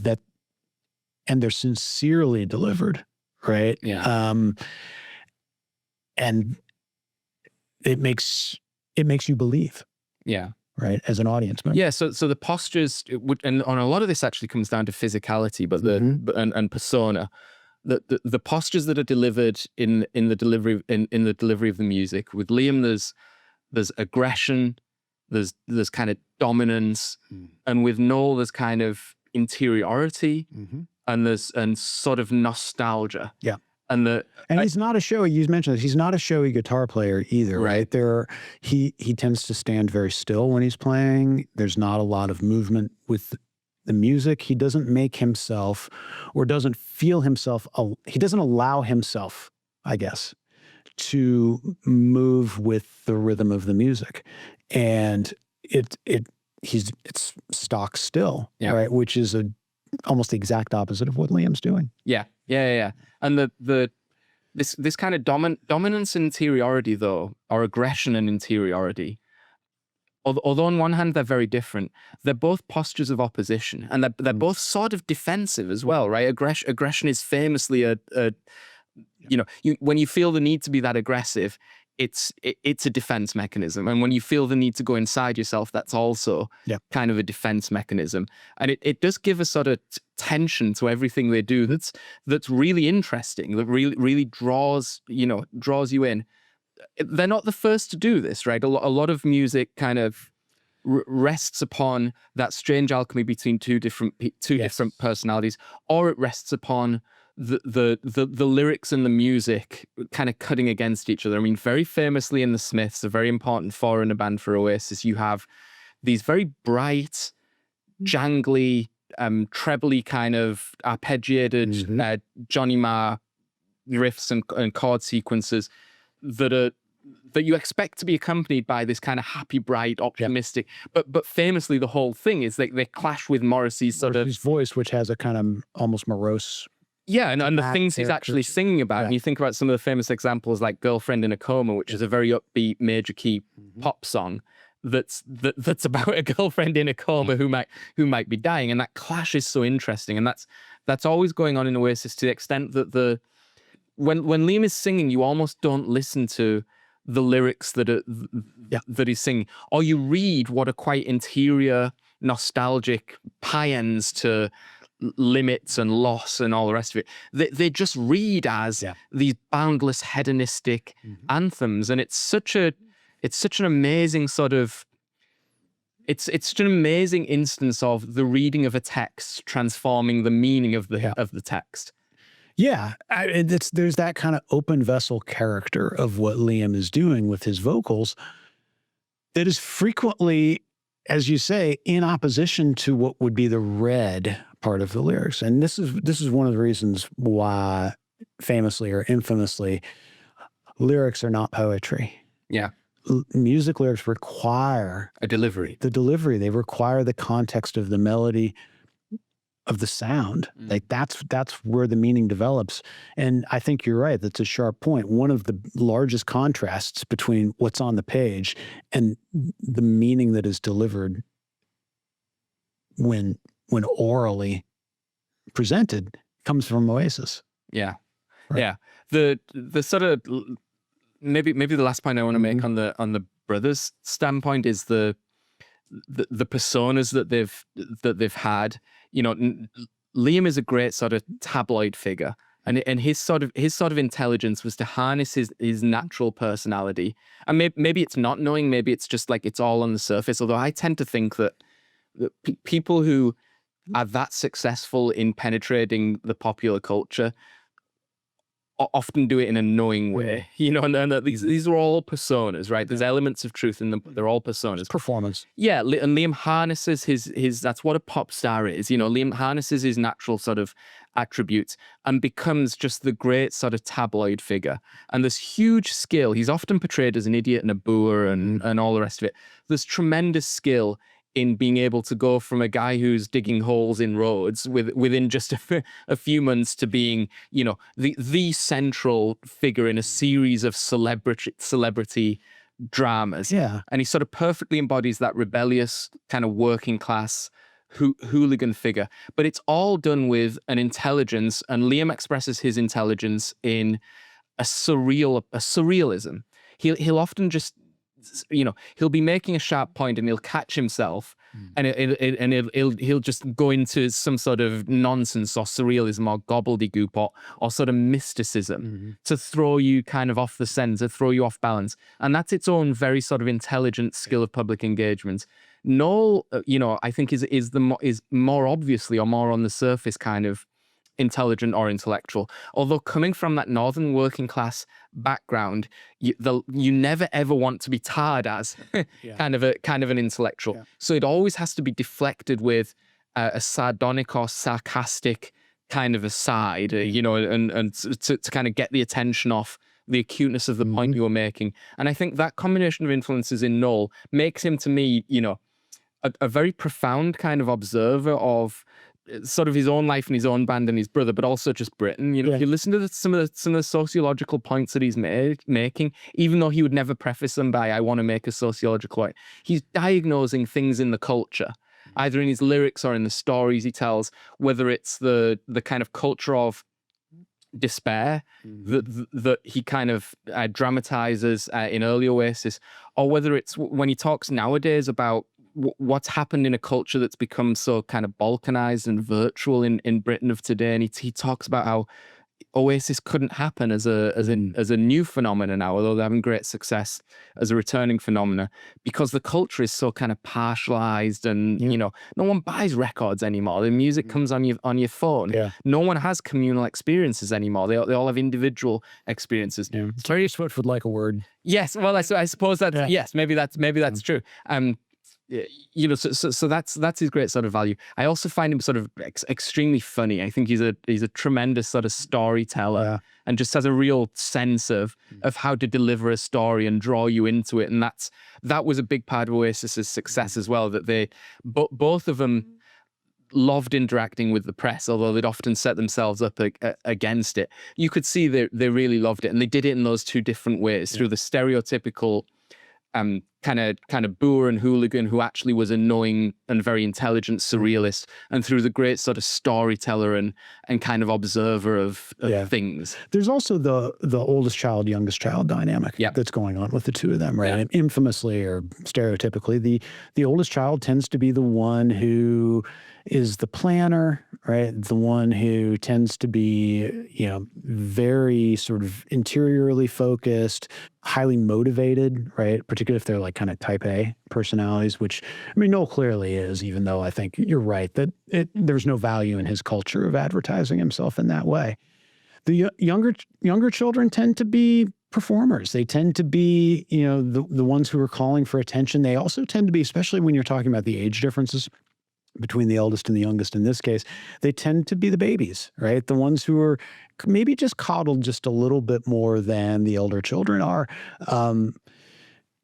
they're sincerely delivered, right? Yeah. And it makes you believe. Yeah. Right, as an audience member. Yeah, so the postures, and on a lot of this actually comes down to physicality, but and persona. The postures that are delivered in the delivery of the music. With Liam, there's aggression, there's kind of dominance, and with Noel there's kind of interiority, and sort of nostalgia. Yeah. And he's not a showy. You mentioned this. He's not a showy guitar player either, right? He tends to stand very still when he's playing. There's not a lot of movement with the music. He doesn't make himself, or doesn't feel himself. He doesn't allow himself, I guess, to move with the rhythm of the music, and it's stock still, right? Which is almost the exact opposite of what Liam's doing. Yeah. And this kind of dominance and interiority, though, or aggression and interiority, although on one hand they're very different, they're both postures of opposition, and they're both sort of defensive as well, right? Aggression is famously when you feel the need to be that aggressive, it's a defense mechanism. And when you feel the need to go inside yourself, that's also kind of a defense mechanism. And it does give a sort of tension to everything they do that's really interesting, that really draws you in. They're not the first to do this, right? A lot of music kind of rests upon that strange alchemy between two different personalities, or it rests upon the lyrics and the music kind of cutting against each other. I mean, very famously in the Smiths, a very important foreigner band for Oasis, you have these very bright, jangly, trebly kind of arpeggiated Johnny Marr riffs and chord sequences that you expect to be accompanied by this kind of happy, bright, optimistic. But famously, the whole thing is they clash with Morrissey's voice, which has a kind of almost morose. Yeah, and the things he's actually singing about. And you think about some of the famous examples like Girlfriend in a Coma, which is a very upbeat major key pop song that's about a girlfriend in a coma who might be dying. And that clash is so interesting. And that's always going on in Oasis, to the extent that when Liam is singing, you almost don't listen to the lyrics that he's singing, or you read what are quite interior, nostalgic paeans to limits and loss and all the rest of it. They just read as these boundless hedonistic anthems, and it's such an amazing sort of it's such an amazing instance of the reading of a text transforming the meaning of the text. Yeah, there's that kind of open vessel character of what Liam is doing with his vocals that is frequently, as you say, in opposition to what would be the read part of the lyrics. And this is one of the reasons why, famously or infamously, lyrics are not poetry. Yeah. Music lyrics require A delivery. the delivery. They require the context of the melody, of the sound. Like that's where the meaning develops. And I think you're right. That's a sharp point. One of the largest contrasts between what's on the page and the meaning that is delivered when orally presented comes from Oasis. Yeah. Right. Yeah. The sort of maybe the last point I want to make on the brothers' standpoint is the personas that they've had. You know, Liam is a great sort of tabloid figure, and his sort of intelligence was to harness his natural personality. And maybe it's not knowing, maybe it's just like it's all on the surface. Although I tend to think that people who are that successful in penetrating the popular culture often do it in a knowing way, you know, and these are all personas, right? There's elements of truth in them, but they're all personas. It's performance. Yeah, and Liam harnesses his that's what a pop star is, you know. Liam harnesses his natural sort of attributes and becomes just the great sort of tabloid figure. And there's huge skill. He's often portrayed as an idiot and a boor and all the rest of it. There's tremendous skill in being able to go from a guy who's digging holes in roads within just a few months to being, you know, the central figure in a series of celebrity dramas. Yeah. And he sort of perfectly embodies that rebellious kind of working class hooligan figure. But it's all done with an intelligence, and Liam expresses his intelligence in a surrealism. He'll often just, you know, he'll be making a sharp point and he'll catch himself and he'll just go into some sort of nonsense or surrealism or gobbledygook or sort of mysticism to throw you kind of off the scent, to throw you off balance. And that's its own very sort of intelligent skill of public engagement. Noel, you know, I think is more obviously or more on the surface kind of intelligent or intellectual. Although coming from that northern working class background, you never ever want to be tarred as kind of an intellectual. Yeah. So it always has to be deflected with a sardonic or sarcastic kind of aside, you know, and to kind of get the attention off the acuteness of the point you were making. And I think that combination of influences in Noel makes him, to me, you know, a very profound kind of observer of sort of his own life and his own band and his brother, but also just Britain. You know, if you listen to some of the sociological points that he's making, even though he would never preface them by "I want to make a sociological point," he's diagnosing things in the culture, either in his lyrics or in the stories he tells. Whether it's the kind of culture of despair that he kind of dramatizes in early Oasis, or whether it's when he talks nowadays about what's happened in a culture that's become so kind of balkanized and virtual in Britain of today. And he talks about how Oasis couldn't happen as a new phenomenon now, although they're having great success as a returning phenomena, because the culture is so kind of partialized and, you know, no one buys records anymore. The music comes on your phone. Yeah. No one has communal experiences anymore. They all have individual experiences. Yeah. Terry Swift would like a word. Yes. Well, I suppose that's, yes, maybe that's true. You know, so that's his great sort of value. I also find him sort of extremely funny. I think he's a tremendous sort of storyteller and just has a real sense of how to deliver a story and draw you into it. And that was a big part of Oasis's success as well, that they both of them loved interacting with the press, although they'd often set themselves up against it. You could see they really loved it, and they did it in those two different ways, through the stereotypical kind of boor and hooligan who actually was a knowing and very intelligent surrealist, and through the great sort of storyteller and kind of observer of things. There's also the oldest child, youngest child dynamic that's going on with the two of them, right? And infamously or stereotypically, the oldest child tends to be the one who is the planner, right? The one who tends to be, you know, very sort of interiorly focused, highly motivated, right? Particularly if they're like kind of type A personalities, which, I mean, Noel clearly is, even though I think you're right that there's no value in his culture of advertising himself in that way. The younger children tend to be performers. They tend to be, you know, the ones who are calling for attention. They also tend to be, especially when you're talking about the age differences between the eldest and the youngest in this case, they tend to be the babies, right? The ones who are maybe just coddled just a little bit more than the elder children are,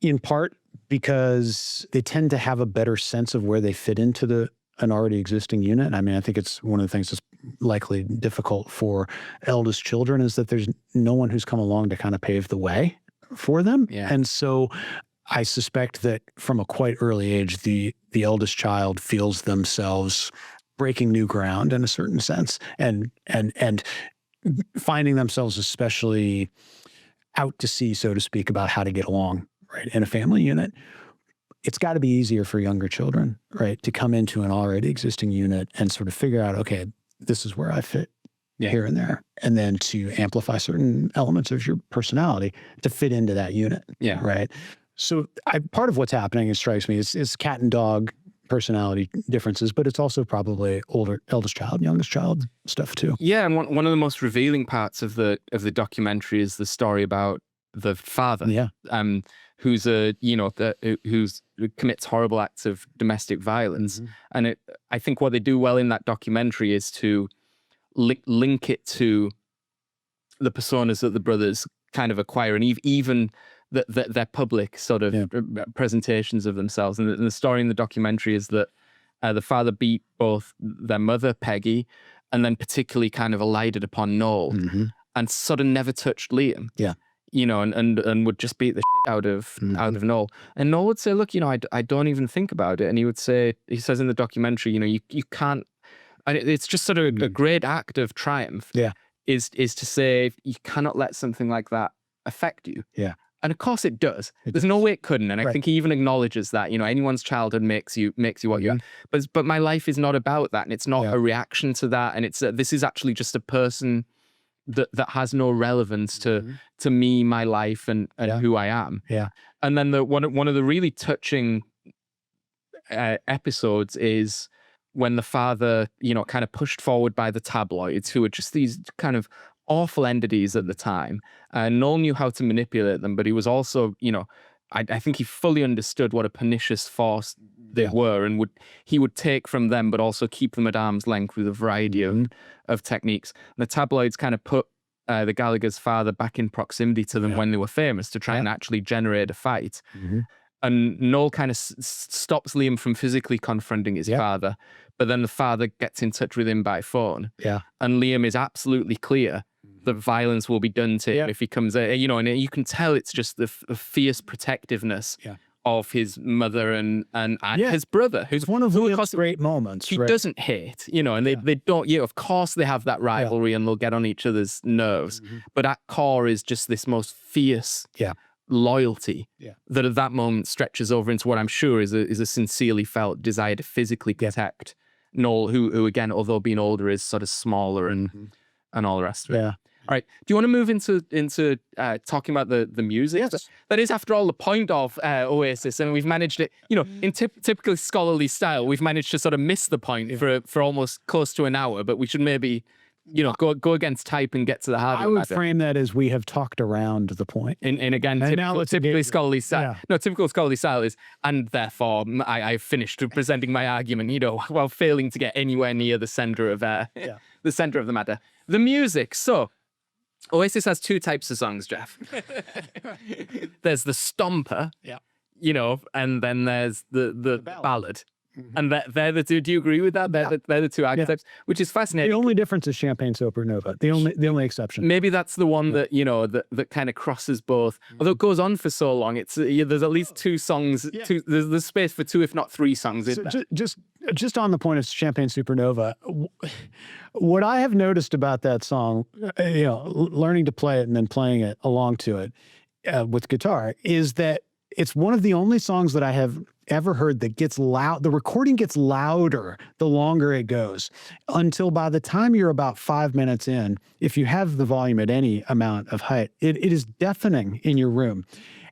in part because they tend to have a better sense of where they fit into an already existing unit. I mean, I think it's one of the things that's likely difficult for eldest children is that there's no one who's come along to kind of pave the way for them. Yeah. And so I suspect that from a quite early age, the eldest child feels themselves breaking new ground in a certain sense and finding themselves especially out to sea, so to speak, about how to get along, right, in a family unit. It's got to be easier for younger children, right, to come into an already existing unit and sort of figure out, okay, this is where I fit here and there, and then to amplify certain elements of your personality to fit into that unit, right? So part of what's happening, it strikes me, is cat and dog personality differences, but it's also probably eldest child, youngest child stuff too. Yeah, and one of the most revealing parts of the documentary is the story about the father, who commits horrible acts of domestic violence. And I think what they do well in that documentary is to link it to the personas that the brothers kind of acquire, and even their public sort of presentations of themselves. And the story in the documentary is that the father beat both their mother, Peggy, and then particularly kind of elided upon Noel, and sort of never touched Liam. You know, and would just beat the shit out of Noel. And Noel would say, look, you know, I don't even think about it. And he says in the documentary, you know, you can't, and it's just sort of a great act of triumph. Is to say you cannot let something like that affect you. And of course it does. There's no way it couldn't. And I think he even acknowledges that, you know, anyone's childhood makes you what you are. But my life is not about that. And it's not a reaction to that. And it's this is actually just a person that has no relevance to me, my life, and who I am. And then one of the really touching episodes is when the father, you know, kind of pushed forward by the tabloids, who were just these kind of awful entities at the time. Noel knew how to manipulate them, but he was also, you know, I think he fully understood what a pernicious force they were, and he would take from them, but also keep them at arm's length with a variety of techniques. And the tabloids kind of put the Gallagher's father back in proximity to them when they were famous to try and actually generate a fight. And Noel kind of stops Liam from physically confronting his father, but then the father gets in touch with him by phone. And Liam is absolutely clear that violence will be done to him if he comes, you know, and you can tell it's just the fierce protectiveness of his mother and his brother, who's one of Liam's great moments. He doesn't hate, you know, and they don't, of course they have that rivalry and they'll get on each other's nerves. But at core is just this most fierce loyalty that at that moment stretches over into what I'm sure is a sincerely felt desire to physically protect Noel, who again, although being older, is sort of smaller and all the rest of it. All right. Do you want to move into talking about the music? Yes. That is, after all, the point of Oasis, and we've managed it, you know, in typical scholarly style, we've managed to sort of miss the point for almost close to an hour, but we should maybe, you know, go against type and get to the heart of the matter. I would frame that as we have talked around the point. And again, typically scholarly style. No, typical scholarly style is, and therefore I've finished presenting my argument, you know, while failing to get anywhere near the center of the center of the matter. The music. So Oasis has two types of songs, Jeff. There's the stomper, you know, and then there's the ballad. And they're the two. Do you agree with that? They're the two archetypes, which is fascinating. The only difference is Champagne Supernova. The only exception. Maybe that's the one that, you know, that kind of crosses both. Although it goes on for so long, it's there's at least two songs. There's space for two, if not three songs. So just on the point of Champagne Supernova, what I have noticed about that song, you know, learning to play it and then playing it along to it with guitar, is that it's one of the only songs that I have ever heard that gets loud. The recording gets louder the longer it goes, until by the time you're about 5 minutes in, if you have the volume at any amount of height, it is deafening in your room.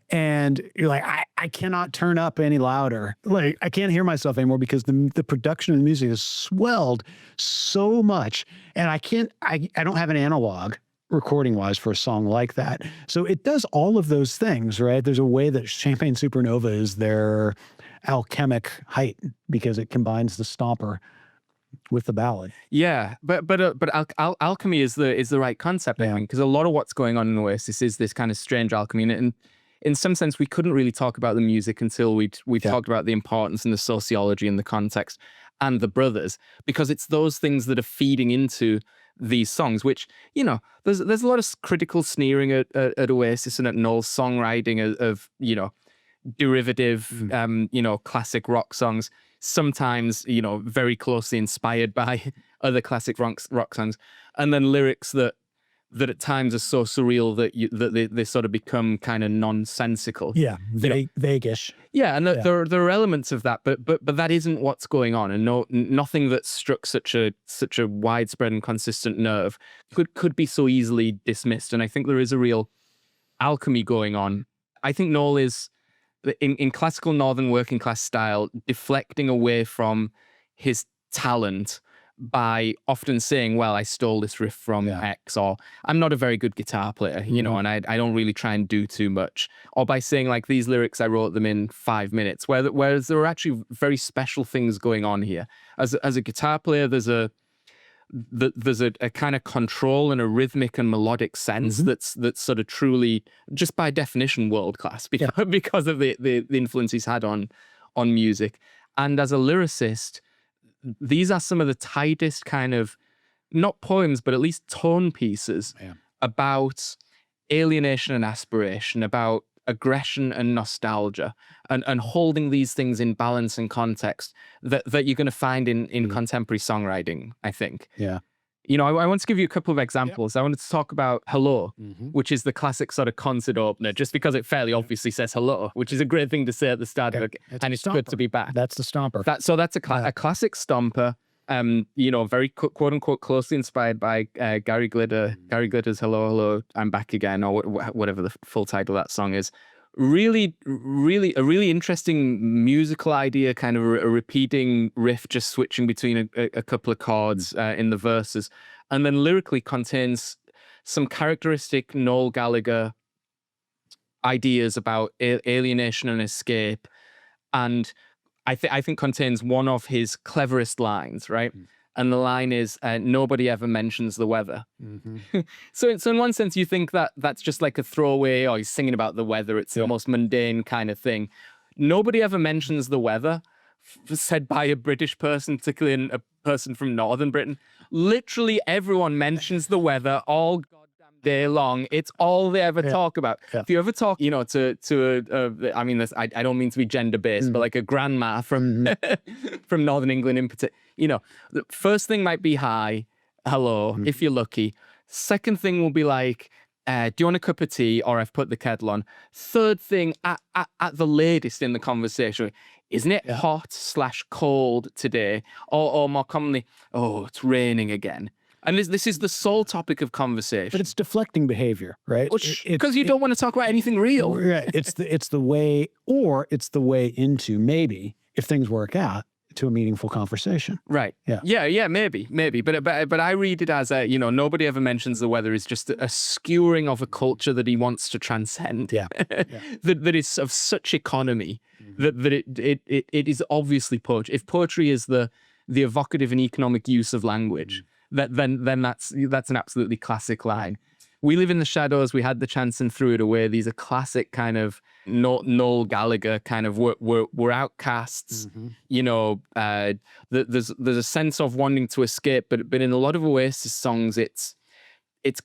And you're like, I cannot turn up any louder. Like, I can't hear myself anymore because the production of the music is swelled so much. And I don't have an analog recording wise for a song like that. So it does all of those things, right? There's a way that Champagne Supernova is their alchemic height because it combines the stomper with the ballad. Yeah, but alchemy is the right concept, I think, because a lot of what's going on in Oasis is this kind of strange alchemy, and in some sense, we couldn't really talk about the music until we talked about the importance and the sociology and the context and the brothers, because it's those things that are feeding into these songs, which, you know, there's a lot of critical sneering at Oasis and at Noel's songwriting of you know, derivative, you know, classic rock songs, sometimes, you know, very closely inspired by other classic rock songs, and then lyrics that at times are so surreal that they sort of become kind of nonsensical. Yeah, vaguish. Yeah, and there are elements of that, but that isn't what's going on, and nothing that struck such a widespread and consistent nerve could be so easily dismissed. And I think there is a real alchemy going on. I think Noel is, in classical Northern working class style, deflecting away from his talent by often saying, well, I stole this riff from X, or I'm not a very good guitar player, you know, and I don't really try and do too much. Or by saying, like, these lyrics, I wrote them in 5 minutes, whereas there are actually very special things going on here. As a guitar player, there's a kind of control and a rhythmic and melodic sense that's sort of truly, just by definition, world class because of the influence he's had on music. And as a lyricist, these are some of the tightest kind of, not poems, but at least tone pieces about alienation and aspiration, about aggression and nostalgia, and holding these things in balance and context that you're going to find in contemporary songwriting, I think. Yeah. You know, I want to give you a couple of examples. I wanted to talk about Hello, which is the classic sort of concert opener, just because it fairly obviously says hello, which is a great thing to say at the start of it, and it's good to be back. That's the stomper. That's a classic stomper, you know, very quote unquote closely inspired by Gary Glitter. Gary Glitter's Hello, Hello, I'm Back Again, or whatever the full title of that song is. Really a really interesting musical idea, kind of a repeating riff, just switching between a couple of chords in the verses, and then lyrically contains some characteristic Noel Gallagher ideas about alienation and escape, and I think contains one of his cleverest lines, right? And the line is, nobody ever mentions the weather. So in one sense, you think that's just like a throwaway, or he's singing about the weather. It's the most mundane kind of thing. Nobody ever mentions the weather, said by a British person, particularly a person from Northern Britain. Literally everyone mentions the weather all goddamn day long. It's all they ever talk about. If you ever talk, you know, to I mean, I don't mean to be gender-based, but like a grandma from from Northern England in particular, you know, the first thing might be hi, hello, if you're lucky. Second thing will be like, do you want a cup of tea, or I've put the kettle on. Third thing, at the latest in the conversation, isn't it hot/cold today? Or more commonly, oh, it's raining again. And this is the sole topic of conversation. But it's deflecting behavior, right? Because you don't want to talk about anything real. Right. It's the way, or it's the way into, maybe, if things work out, to a meaningful conversation. Right. Yeah, maybe. But I read it as you know, nobody ever mentions the weather is just a skewering of a culture that he wants to transcend. that is of such economy that it is obviously poetry. If poetry is the evocative and economic use of language, then that's an absolutely classic line. We live in the shadows. We had the chance and threw it away. These are classic kind of Noel Gallagher kind of we're outcasts. You know, there's a sense of wanting to escape, but in a lot of Oasis songs, it's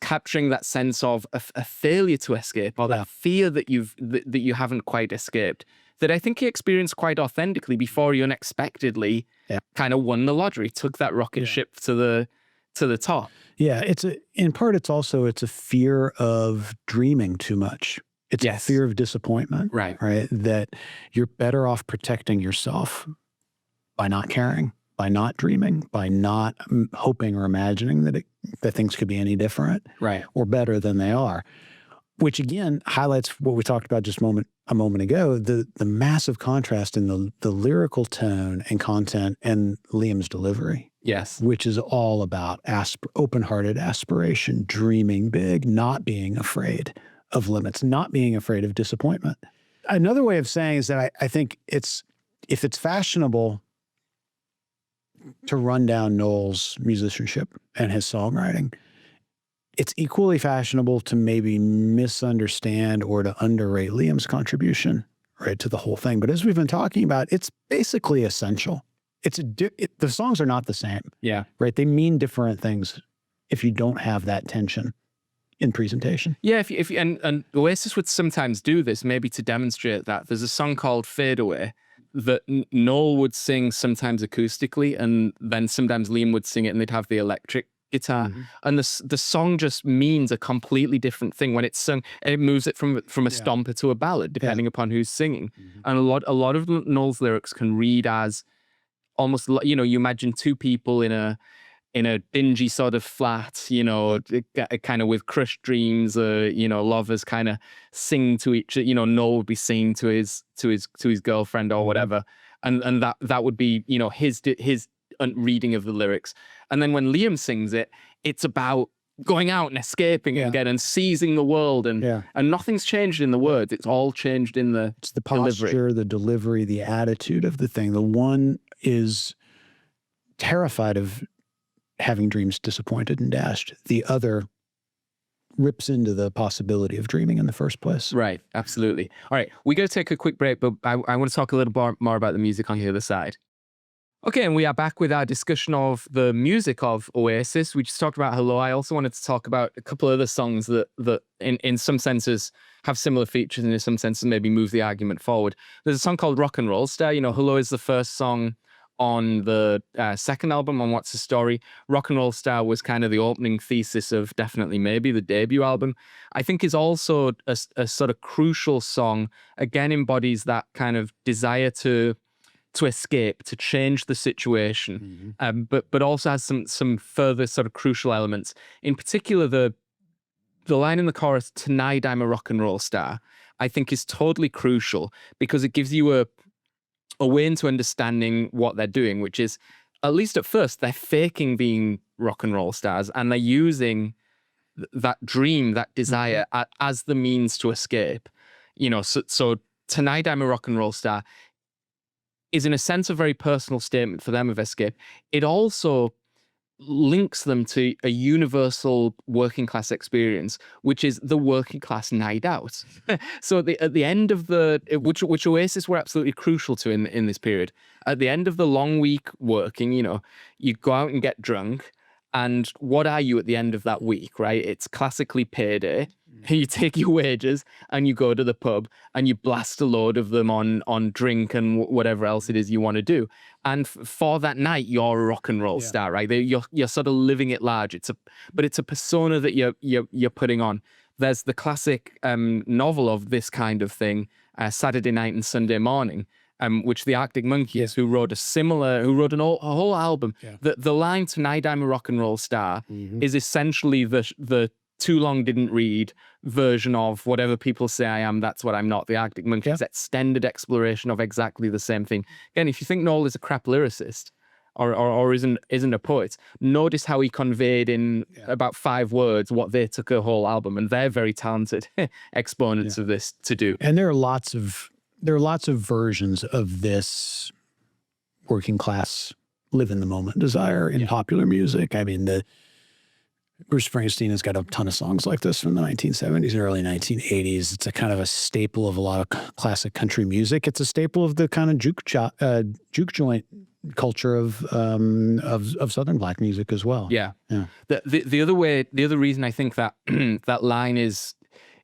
capturing that sense of a failure to escape, or that fear that you haven't quite escaped. That I think he experienced quite authentically before he unexpectedly kind of won the lottery, took that rocket ship to the top. Yeah, in part it's a fear of dreaming too much. It's a fear of disappointment, right? That you're better off protecting yourself by not caring, by not dreaming, by not hoping or imagining that things could be any different, or better than they are. Which again highlights what we talked about just a moment ago, the massive contrast in the lyrical tone and content and Liam's delivery. Yes. Which is all about open-hearted aspiration, dreaming big, not being afraid of limits, not being afraid of disappointment. Another way of saying is that I think it's if it's fashionable to run down Noel's musicianship and his songwriting, it's equally fashionable to maybe misunderstand or to underrate Liam's contribution, right, to the whole thing. But as we've been talking about, it's basically essential. The songs are not the same. Yeah. Right? They mean different things if you don't have that tension in presentation. Yeah, if you, and Oasis would sometimes do this, maybe to demonstrate that. There's a song called Fade Away that Noel would sing sometimes acoustically, and then sometimes Liam would sing it and they'd have the electric guitar. And the song just means a completely different thing when it's sung. It moves it from a stomper to a ballad, depending upon who's singing. And a lot of Noel's lyrics can read as almost, you know, you imagine two people in a dingy sort of flat, you know, kind of with crushed dreams, you know, lovers kind of sing to each, you know, Noel would be singing to his girlfriend or whatever, and that would be, you know, his reading of the lyrics. And then when Liam sings it, it's about going out and escaping again and seizing the world, and nothing's changed in the words. It's all changed in the posture, the delivery, the attitude of the thing. The one is terrified of having dreams disappointed and dashed. The other rips into the possibility of dreaming in the first place. Right, absolutely. All right, we got to take a quick break, but I want to talk a little more about the music on the other side. Okay, and we are back with our discussion of the music of Oasis. We just talked about Hello. I also wanted to talk about a couple of other songs that in some senses have similar features and in some senses maybe move the argument forward. There's a song called Rock and Roll Star. You know, Hello is the first song on the second album, on What's the Story. Rock and Roll Star was kind of the opening thesis of Definitely Maybe, the debut album. I think is also a sort of crucial song, again embodies that kind of desire to escape, to change the situation, but also has some further sort of crucial elements. In particular, the line in the chorus, "Tonight I'm a rock and roll star," I think is totally crucial because it gives you a way into understanding what they're doing, which is, at least at first, they're faking being rock and roll stars, and they're using that dream, that desire, as the means to escape. You know, so "Tonight I'm a rock and roll star" is in a sense a very personal statement for them of escape. It also links them to a universal working class experience, which is the working class night out. So at the end of which Oasis were absolutely crucial to in this period. At the end of the long week working, you know, you go out and get drunk. And what are you at the end of that week, right? It's classically payday. You take your wages and you go to the pub and you blast a load of them on drink and whatever else it is you want to do. And for that night, you're a rock and roll star, right? You're sort of living it large. But it's a persona that you're putting on. There's the classic novel of this kind of thing, Saturday Night and Sunday Morning, which the Arctic Monkeys, who wrote a whole album. The line "Tonight I'm a rock and roll star" is essentially the Too Long Didn't Read version of Whatever People Say I Am, That's What I'm Not. The Arctic Monkeys' extended exploration of exactly the same thing. Again, if you think Noel is a crap lyricist or isn't a poet, notice how he conveyed in about 5 words what they took a whole album, and they're very talented exponents of this to do. And there are lots of versions of this working class live in the moment desire in popular music. I mean, Bruce Springsteen has got a ton of songs like this from the 1970s and early 1980s. It's a kind of a staple of a lot of classic country music. It's a staple of the kind of juke joint culture of Southern Black music as well. Yeah. The other reason I think that that line is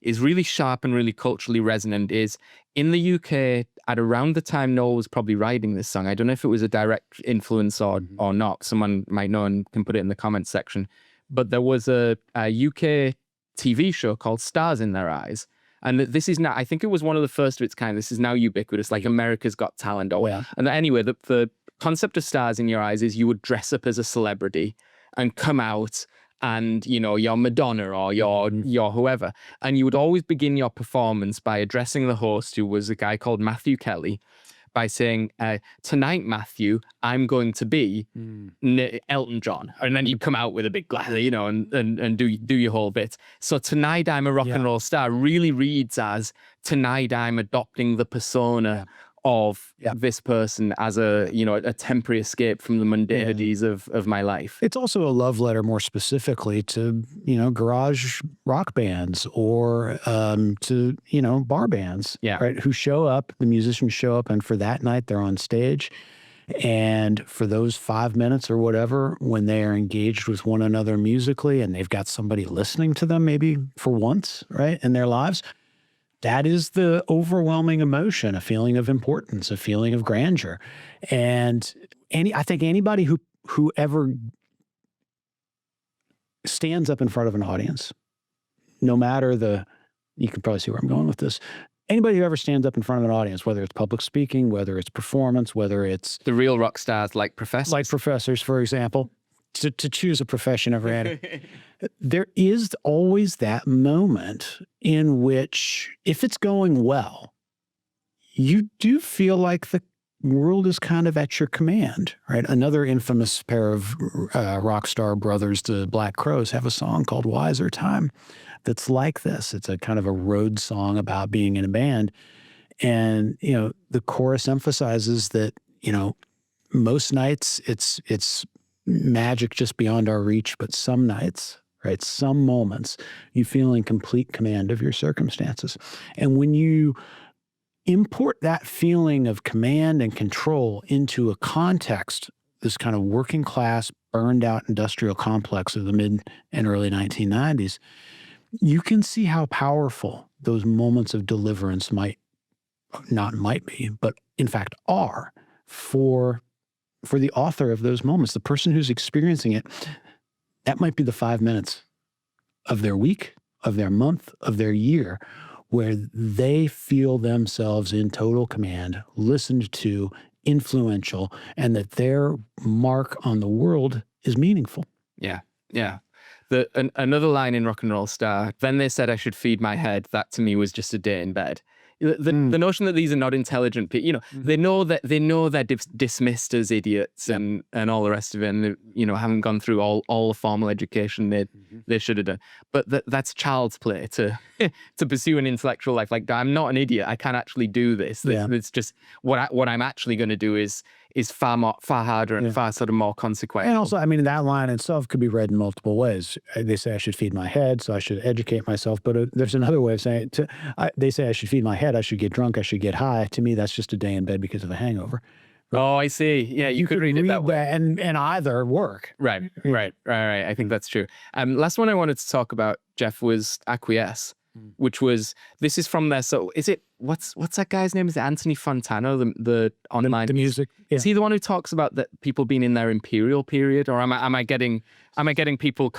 really sharp and really culturally resonant is in the UK at around the time Noel was probably writing this song. I don't know if it was a direct influence or not. Someone might know and can put it in the comments section. But there was a UK TV show called Stars in Their Eyes. And this is now, I think it was one of the first of its kind. This is now ubiquitous, like America's Got Talent. And anyway, the concept of Stars in Your Eyes is you would dress up as a celebrity and come out and, you know, you're Madonna or you're whoever. And you would always begin your performance by addressing the host, who was a guy called Matthew Kelly, by saying, "Tonight, Matthew, I'm going to be Elton John." And then you come out with a big glass, you know, and do your whole bit. So "Tonight I'm a rock and roll star" really reads as tonight I'm adopting the persona of this person as a, you know, a temporary escape from the mundanities of my life. It's also a love letter more specifically to, you know, garage rock bands or to, you know, bar bands, right? Who show up, the musicians show up, and for that night they're on stage. And for those 5 minutes or whatever, when they are engaged with one another musically and they've got somebody listening to them maybe for once, right, in their lives, that is the overwhelming emotion, a feeling of importance, a feeling of grandeur. And I think anybody who ever stands up in front of an audience, no matter you can probably see where I'm going with this. Anybody who ever stands up in front of an audience, whether it's public speaking, whether it's performance, whether it's the real rock stars like professors, for example, to choose a profession over any, there is always that moment in which, if it's going well, you do feel like the world is kind of at your command, right? Another infamous pair of rock star brothers, the Black Crowes, have a song called Wiser Time that's like this. It's a kind of a road song about being in a band. And, you know, the chorus emphasizes that, you know, most nights it's magic just beyond our reach, but some nights, right, some moments, you feel in complete command of your circumstances. And when you import that feeling of command and control into a context, this kind of working class, burned out industrial complex of the mid and early 1990s, you can see how powerful those moments of deliverance might be, but in fact are for the author of those moments, the person who's experiencing it. That might be the 5 minutes of their week, of their month, of their year, where they feel themselves in total command, listened to, influential, and that their mark on the world is meaningful. Yeah, yeah. Another line in Rock and Roll Star, then they said I should feed my head. That to me was just a day in bed. The notion that these are not intelligent people, you know, they know they're dismissed as idiots and all the rest of it, and they, you know, haven't gone through all the formal education they should have done. But that's child's play to pursue an intellectual life. Like, I'm not an idiot. I can actually do this. It's just what I'm actually going to do is far harder and far sort of more consequential. And also, I mean, that line itself could be read in multiple ways. They say I should feed my head, so I should educate myself. But there's another way of saying it. They say I should feed my head, I should get drunk, I should get high. To me, that's just a day in bed because of a hangover. Oh, I see. Yeah, you could read it that way. And either work. Right. I think that's true. Last one I wanted to talk about, Jeff, was Acquiesce, which was, this is from there. So is it, what's that guy's name? Is it Anthony Fontano, the online? The music. Yeah. Is he the one who talks about that people being in their imperial period? Or am I getting people,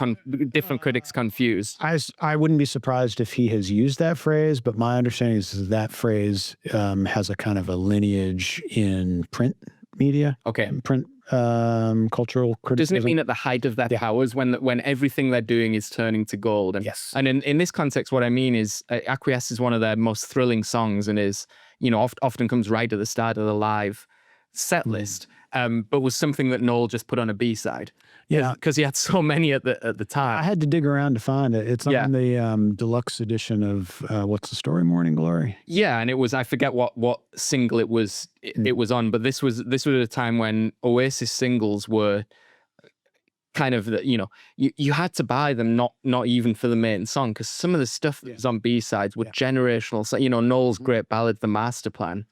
different critics confused? I wouldn't be surprised if he has used that phrase, but my understanding is that phrase has a kind of a lineage in print media. Okay. Print cultural criticism. Doesn't it mean at the height of their powers, when everything they're doing is turning to gold? And, yes. And in this context, what I mean is Acquiesce is one of their most thrilling songs and is, you know, often comes right at the start of the live set list, but was something that Noel just put on a B-side. Yeah, because he had so many at the time. I had to dig around to find it. It's on the deluxe edition of What's the Story, Morning Glory. Yeah, and it was, I forget what single it was on, but this was a time when Oasis singles were kind of you had to buy them not even for the main song, because some of the stuff that was on B-sides were generational. So, you know, Noel's great ballad, The Master Plan,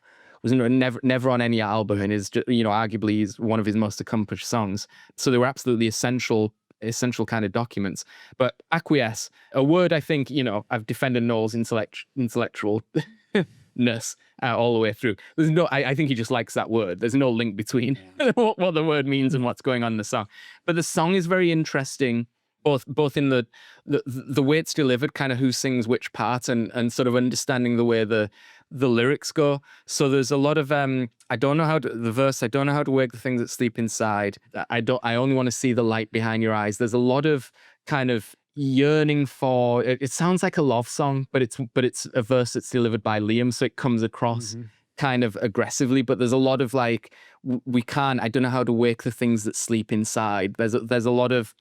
was never on any album, and is, you know, arguably is one of his most accomplished songs. So they were absolutely essential kind of documents. But Acquiesce, a word I think, you know, I've defended Noel's intellectualness all the way through. There's no, I think he just likes that word. There's no link between what the word means and what's going on in the song. But the song is very interesting, both in the way it's delivered, kind of who sings which part, and sort of understanding the way the lyrics go. So there's a lot of I don't know how to wake the things that sleep inside. I only want to see the light behind your eyes. There's a lot of kind of yearning for, it sounds like a love song, but it's a verse that's delivered by Liam, so it comes across kind of aggressively, but there's a lot of like, I don't know how to wake the things that sleep inside. There's a lot of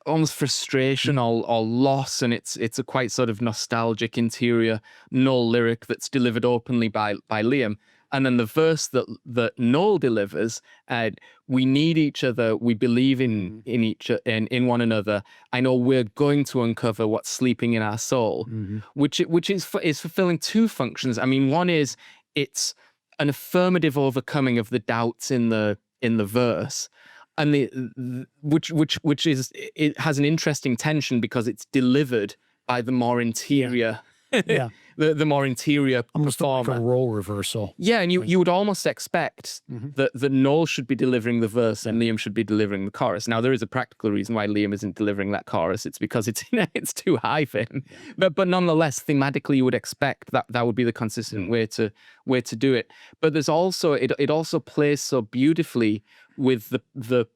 almost frustration or loss, and it's a quite sort of nostalgic interior Noel lyric that's delivered openly by Liam. And then the verse that Noel delivers, we need each other, we believe in in one another. I know we're going to uncover what's sleeping in our soul, which is fulfilling two functions. I mean, one is it's an affirmative overcoming of the doubts in the verse, and which is, it has an interesting tension because it's delivered by the more interior, Yeah. the more interior Almost like performer. a role reversal. Yeah, and you would almost expect that Noel should be delivering the verse and Liam should be delivering the chorus. Now, there is a practical reason why Liam isn't delivering that chorus. It's because it's too high for him. Yeah. But nonetheless, thematically, you would expect that would be the consistent way to do it. But there's also it also plays so beautifully with the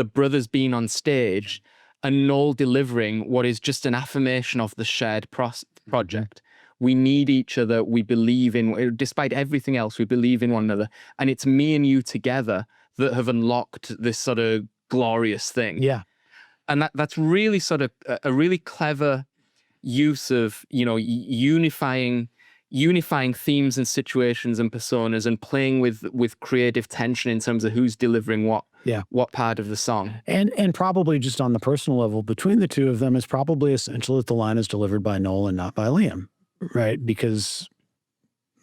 brothers being on stage and Noel delivering what is just an affirmation of the shared project. We need each other. We believe in, despite everything else, we believe in one another. And it's me and you together that have unlocked this sort of glorious thing. Yeah. And that's really sort of a really clever use of, unifying themes and situations and personas and playing with creative tension in terms of who's delivering what part of the song. And probably just on the personal level between the two of them, it's probably essential that the line is delivered by Noel and not by Liam. Right, because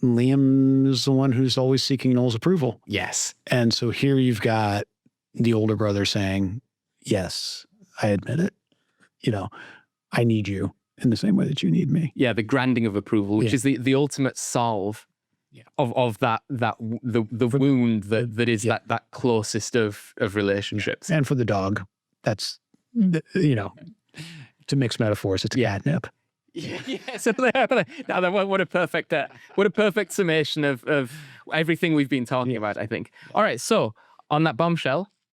Liam is the one who's always seeking Noel's approval. Yes. And so here you've got the older brother saying, yes, I admit it. I need you in the same way that you need me. Yeah, the granting of approval, which is the ultimate salve of the wound that is that closest of relationships. And for the dog, that's, to mix metaphors, it's catnip. Yes, what a perfect summation of everything we've been talking about, I think. All right, so on that bombshell,